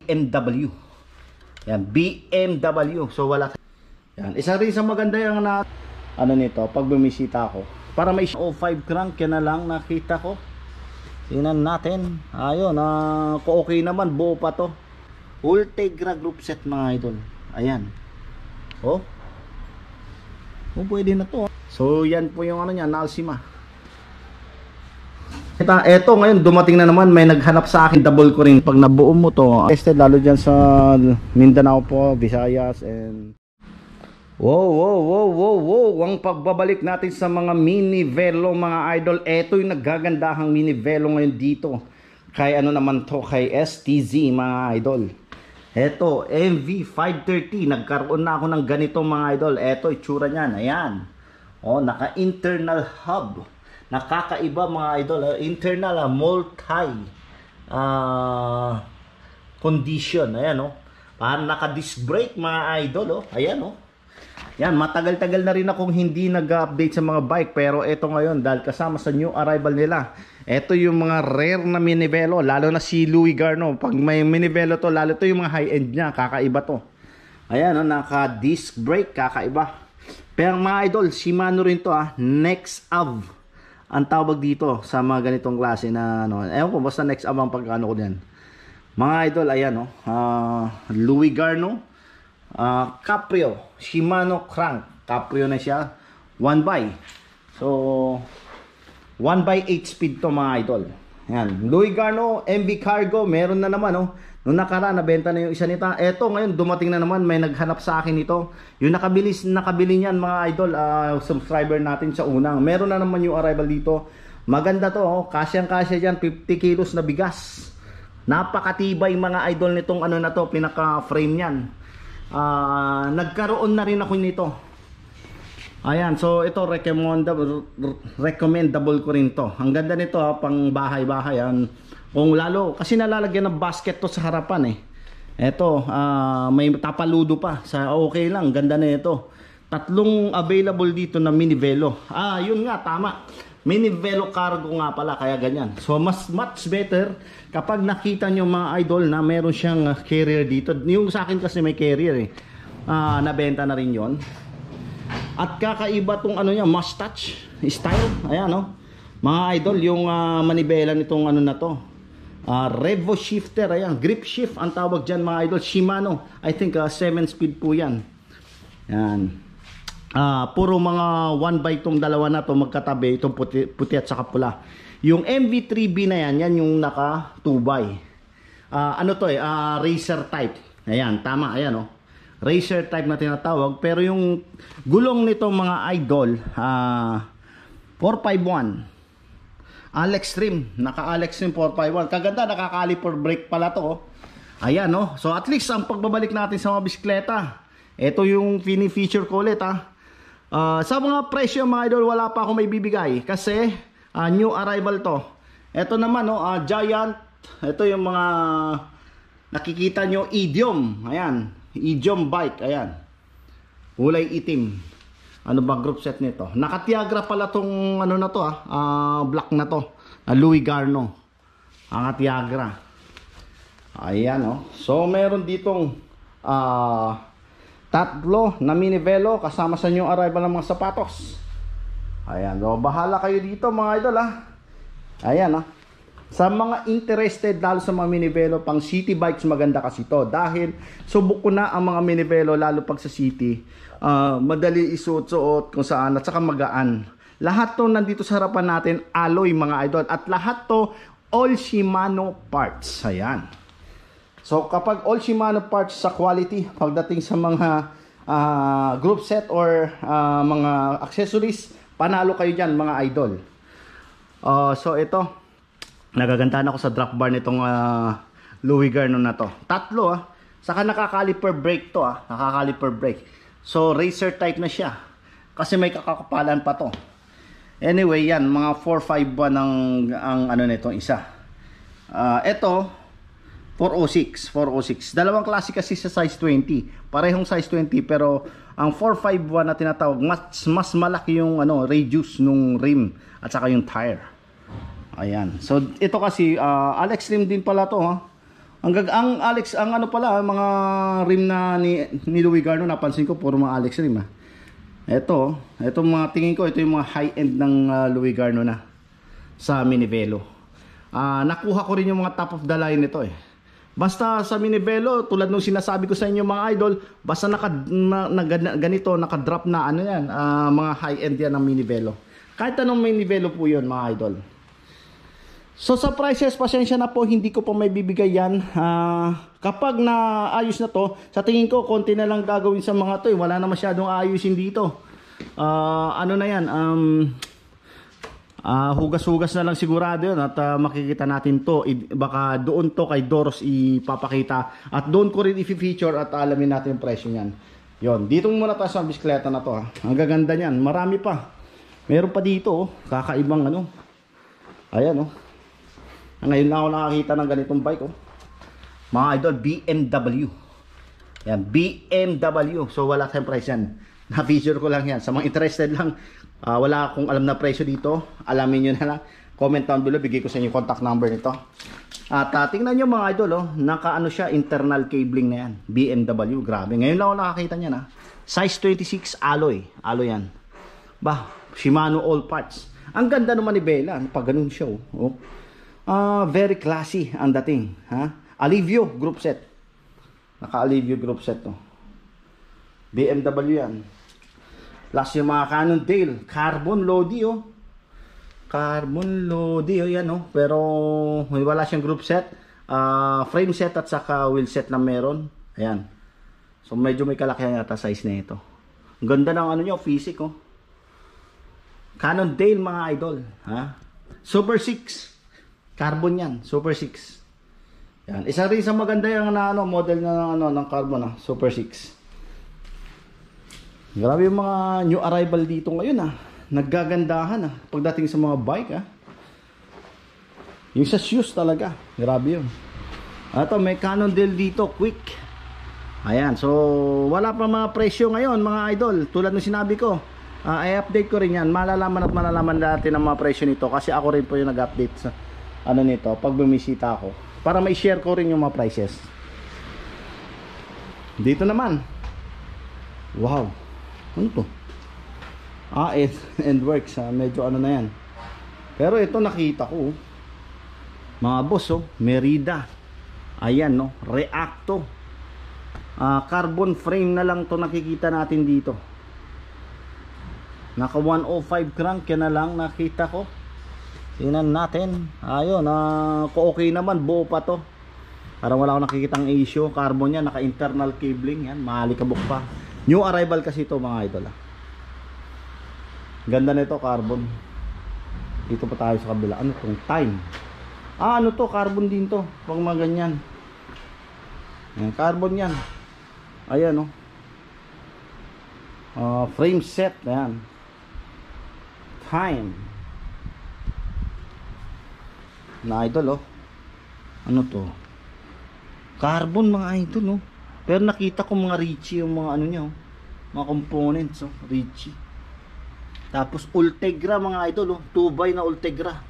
BMW. Yan, BMW. So wala. Yan, isa rin sa maganda yung ano nito pag bumisita ako. Para may 05 crank yan na lang nakita ko. Tingnan natin. Ayun, okay naman, buo pa to. Ultegra group set mga idol. Ayan. Oh, pwede na to. So yan po yung ano niya, Alcima. Eto ngayon dumating na naman, may naghanap sa akin double ko rin. Pag nabuo mo to, tested lalo dyan sa Mindanao po, Visayas and wow, ang pagbabalik natin sa mga mini velo mga idol. Eto yung naggagandahang mini velo ngayon dito. Kay ano naman to, kay STZ mga idol. Eto, MV530, nagkaroon na ako ng ganito mga idol. Eto, itsura niyan, ayan. Oh, naka-internal hub. Nakakaiba mga idol. Internal multi condition. Ayan oh. Parang naka-disc brake mga idol oh. Ayan oh. Yan, matagal-tagal na rin akong hindi nag-update sa mga bike. Pero ito ngayon, dahil kasama sa new arrival nila, ito yung mga rare na minivelo. Lalo na si Louis Garno. Pag may minivelo to, lalo to yung mga high-end niya. Kakaiba to. Ayan oh, naka-disc brake. Kakaiba. Pero mga idol, Shimano rin to Nex-Av ang tawag dito sa mga ganitong klase na ano. Ewan ko, basta Nex-Av ang pagkano ko diyan. Mga idol, ayan Louis Garno, Caprio, Shimano crank. Caprio na siya, 1x. So 1x8 speed to mga idol. Ayan, Louis Garno, MV Cargo, meron na naman oh. Noong nakaraan, nabenta na yung isa nito. Eto, ngayon, dumating na naman. May naghanap sa akin ito. Yung nakabili niyan, mga idol, subscriber natin sa unang. Meron na naman yung arrival dito. Maganda to, oh. Kasyang-kasya dyan, 50 kilos na bigas. Napakatibay mga idol nitong ano na to, pinaka-frame niyan. Nagkaroon na rin ako nito. Ayan, so ito, recommendable ko rin to. Ang ganda nito, pang bahay-bahay. Kung lalo, kasi nalalagyan ng basket to sa harapan eh. Eto, may tapaludo pa. Okay lang, ganda na ito. Tatlong available dito na mini velo. Yun nga, tama. Mini velo cargo nga pala, kaya ganyan. So, much better kapag nakita nyo mga idol na meron siyang carrier dito. Yung sa akin kasi may carrier eh. Nabenta na rin yon. At kakaiba tong ano niya, mustache style. Ayan oh. Mga idol, yung manibela nitong ano na to. Revo shifter, ayan, grip shift ang tawag dyan mga idol. Shimano, I think 7 speed po yan. Yan. Puro mga 1x itong dalawa na to magkatabi, itong puti at saka pula. Yung MV3B na yan, yan yung naka 2x. Ano to racer type. Ayan, tama, ayan oh. Racer type na tinatawag. Pero yung gulong nito mga idol, 451 Alex Trim, naka-Alex Trim 451. Kaganda, nakaka-caliper brake pala to. Ayan, no? So at least ang pagbabalik natin sa mga bisikleta. Ito yung fini-feature ko ulit, sa mga presyo mga idol, wala pa ako may bibigay kasi new arrival to. Ito naman, no, Giant. Ito yung mga nakikita nyo, Idiom. Ayan, Idiom bike, ayan. Kulay itim. Ano ba group set nito? Nakatiagra pala tong ano na to black na to. Louis Garno. Ang Tiagra. Ayan oh. So meron ditong tatlo na mini velo kasama sa new arrival ng mga sapatos. Ayan, so bahala kayo dito mga idol Ayan Sa mga interested lalo sa mga mini velo pang city bikes, maganda kasi to dahil subok ko na ang mga mini velo lalo pag sa city. Madali isuot-suot kung saan at saka magaan. Lahat to nandito sa harapan natin, alloy mga idol, at lahat to all Shimano parts. Ayan. So kapag all Shimano parts sa quality, pagdating sa mga group set or mga accessories, panalo kayo dyan mga idol. So ito, nagagandahan ako sa drop bar nitong Louis Garno na to. Tatlo saka nakaka-caliper brake to nakaka-caliper brake. So racer type na siya kasi may kakakapalan pa to. Anyway, yan mga 451 ang ano nito isa. Ito 406. Dalawang klase kasi sa size 20. Parehong size 20 pero ang 451 na tinatawag mas malaki yung radius nung rim at saka yung tire. Ayan. So ito kasi Alex Rim din pala to Ang Alex, ang ano pala, mga rim na ni Louis Garno, napansin ko puro mga Alex rim Ito mga tingin ko, ito yung mga high-end ng Louis Garno na sa Minivelo. Nakuha ko rin yung mga top of the line nito eh. Basta sa Minivelo, tulad nung sinasabi ko sa inyo mga idol, basta ganito, naka-drop na ano yan, mga high-end yan ng Minivelo. Kahit anong Minivelo po yun mga idol. So sa prices, pasensya na po, hindi ko pa may bibigay yan. Kapag naayos na to, sa tingin ko, konti na lang gagawin sa mga to. Wala na masyadong ayusin dito. Ano na yan, hugas-hugas na lang sigurado yun. At makikita natin to. Baka doon to kay Doros ipapakita. At doon ko rin i-feature at alamin natin yung presyo niyan. Yon, dito muna tayo sa bisikleta na to. Ang gaganda niyan, marami pa. Meron pa dito, kakaibang ano. Ayan Ngayon lang ako nakakita ng ganitong bike Mga idol, BMW. Yan, BMW. So wala tayong price yan. Na-feature ko lang yan. Sa mga interested lang, wala akong alam na presyo dito. Alamin nyo na lang. Comment down below, bigay ko sa inyo yung contact number nito. At tingnan nyo mga idol, naka-ano siya, internal cabling na yan. BMW, grabe. Ngayon lang ako nakakita niyan Size 26 alloy. Alloy yan. Shimano all parts. Ang ganda naman ni Bella. Pag ganun siya very classy ang dating. Alivio group set. Naka-Alivio group set BMW yan. Plus yung mga Cannondale. Carbon Lodi Carbon Lodi yan pero wala siyang group set. Frame set at saka wheel set na meron. Ayan. So medyo may kalakihan yata size na ito. Ang ganda ng ano nyo, physic Cannondale mga idol. Super 6. Carbon yan, Super 6. Yan, isa rin sa maganda yung model ng carbon Super 6. Grabe yung mga new arrival dito ngayon Naggagandahan pagdating sa mga bike Yung sa shoes talaga, grabe yun. Ito may Cannondale dito, quick. Ayan, so wala pa mga presyo ngayon mga idol. Tulad ng sinabi ko, i-update ko rin yan. Malalaman natin ang mga presyo nito kasi ako rin po yung nag-update sa nito pag bumisita ako para may share ko rin yung mga prices. Dito naman, wow, ano to? And works medyo na yan. Pero ito nakita ko mga boss Merida. Ayan Reacto. Carbon frame na lang to nakikita natin dito. Naka 105 crank yan na lang nakita ko. Tingnan natin. Ayun, okay naman, buo pa to. Parang wala akong nakikitang issue. Carbon yan, naka internal cabling yan, malikabok pa. New arrival kasi ito mga idol Ganda nito, carbon. Dito pa tayo sa kabila. Ano tong time? Ano to, carbon din to. Pang mga ganyan. Ayan, carbon yan. Ayan frame set. Ayan. Time. Na idol ano to? Carbon mga idol Pero nakita ko mga Ritchie yung mga niya mga components Ritchie. Tapos Ultegra mga idol 2x na Ultegra.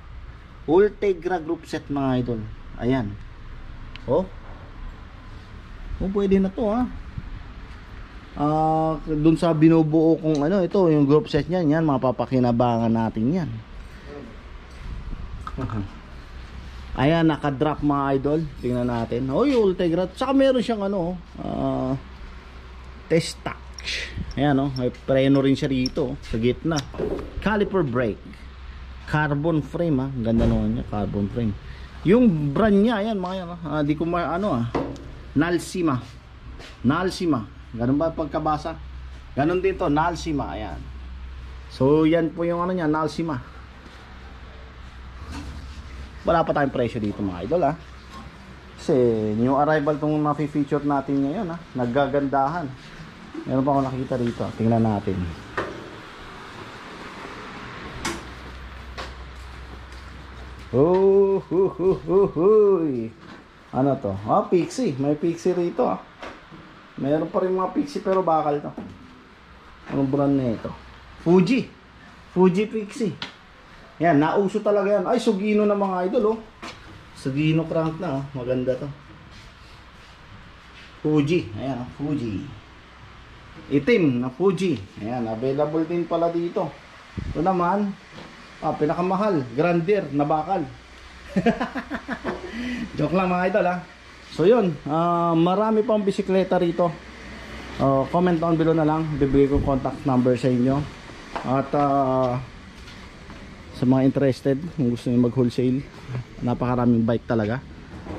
Ultegra group set mga idol. Ayan. Pwede na to dun sa binubuo kong ito yung group set niyan yan, mapapakinabangan natin yan. Ayan, naka-drop mga idol. Tingnan natin. Yung Ultegra. Saka meron siyang test touch. Ayan may preno rin siya dito sa gitna. Caliper brake. Carbon frame Ganda naman niya, carbon frame. Yung brand niya, ayan mga yan di ko Nalsima. Ganun ba pagkabasa? Ganun din to, Nalsima. Ayan. So yan po yung niya, Nalsima. Wala pa tayong presyo dito mga idol kasi new arrival tong na-feature natin ngayon naggagandahan. Meron pa ako nakikita rito, tingnan natin. Ano to? Pixie, may Pixie rito Meron pa rin mga Pixie pero bakal to. Anong brand na ito? Fuji Pixie. Yan, nauso talaga yan. Ay, Sugino na mga idol Sugino crank na maganda to. Fuji. Ayan, Fuji. Itim na Fuji. Ayan, available din pala dito. Ito naman, pinakamahal, Grandeur na bakal. Joke lang mga idol ha. So yun, marami pang bisikleta rito. Comment down below na lang, bibigay ko contact number sa inyo. At sa mga interested, kung gusto niyo mag wholesale, napakaraming bike talaga.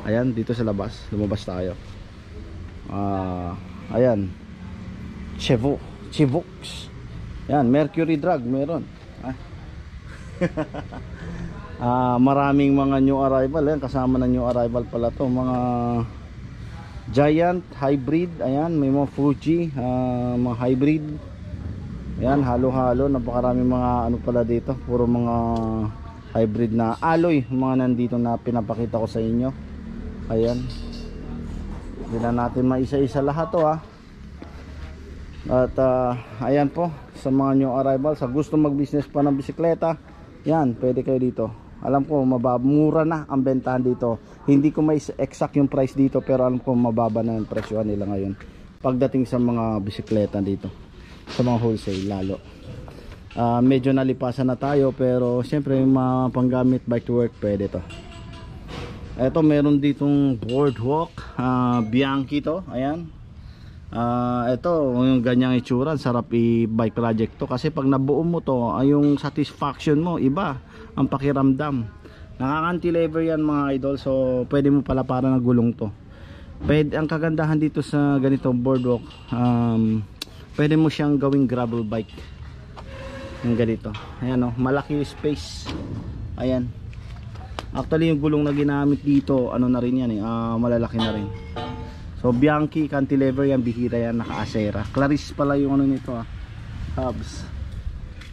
Ayan, dito sa labas, lumabas tayo. Ayan, Chivox. Ayan, Mercury Drag meron. Maraming mga new arrival. Ayan, kasama na new arrival pala to, mga Giant, hybrid. Ayan, may mga Fuji, mga hybrid. Ayan, halo-halo. Napakaraming mga ano pala dito, puro mga hybrid na alloy, mga nandito na pinapakita ko sa inyo. Ayan, hindi na natin maisa-isa lahat to ha. At ayan po, sa mga new arrival, sa gusto mag-business pa ng bisikleta, yan, pwede kayo dito. Alam ko mura na ang bentahan dito. Hindi ko may exact yung price dito, pero alam ko mababa na yung presyo nila ngayon pagdating sa mga bisikleta dito, sa mga wholesale lalo. Medyo nalipasan na tayo, pero siyempre yung mga panggamit bike to work, pwede to. Eto, meron ditong boardwalk, Bianchi to. Ayan. Ito, yung ganyang itsura, sarap i-bike project to. Kasi pag nabuo mo to, yung satisfaction mo, iba ang pakiramdam. Nakaka-cantilever yan mga idol. So, pwede mo pala para na gulong to. Pwede, ang kagandahan dito sa ganitong boardwalk, pwede mo siyang gawing gravel bike. Yung ganito. Ayan o, malaki yung space. Ayan. Actually, yung gulong na ginamit dito, ano na rin yan malalaki na rin. So Bianchi cantilever yan, bihira yan, naka-Acera. Claris pala yung ano nito hubs.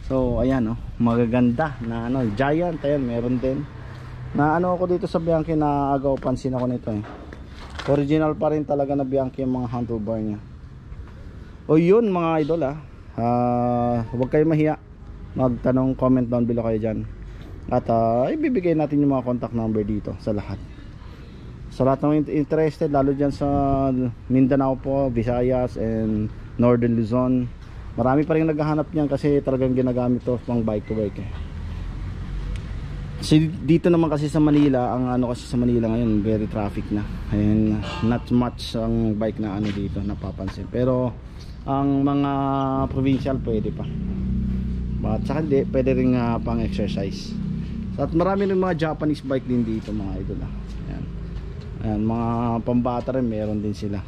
So ayan magaganda na Giant. Ayan, meron din. Na ako dito sa Bianchi, na agaw pansin ako nito Original pa rin talaga na Bianchi yung mga handlebar niya. O yun mga idol huwag kayo mahiya. Magtanong, comment down below kayo dyan. At ibibigay natin yung mga contact number dito sa lahat. Sa lahat ng interested, lalo dyan sa Mindanao po, Visayas and Northern Luzon, marami pa rin naghahanap niyan kasi talagang ginagamit to pang bike to bike Kasi dito naman kasi sa Manila, ang kasi sa Manila ngayon, very traffic na, and not much ang bike na dito napapansin. Pero ang mga provincial pwede pa, at saka hindi, pwede rin pang exercise. At marami rin mga Japanese bike din dito mga idol Ayan, mga pambata rin meron din sila.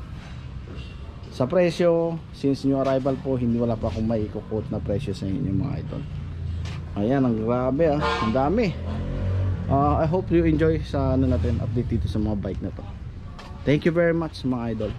Sa presyo, since new arrival po, wala pa akong may i-quote na presyo sa inyo mga idol. Ayan, ang grabe ang dami. I hope you enjoy sa natin update dito sa mga bike na to. Thank you very much mga idol.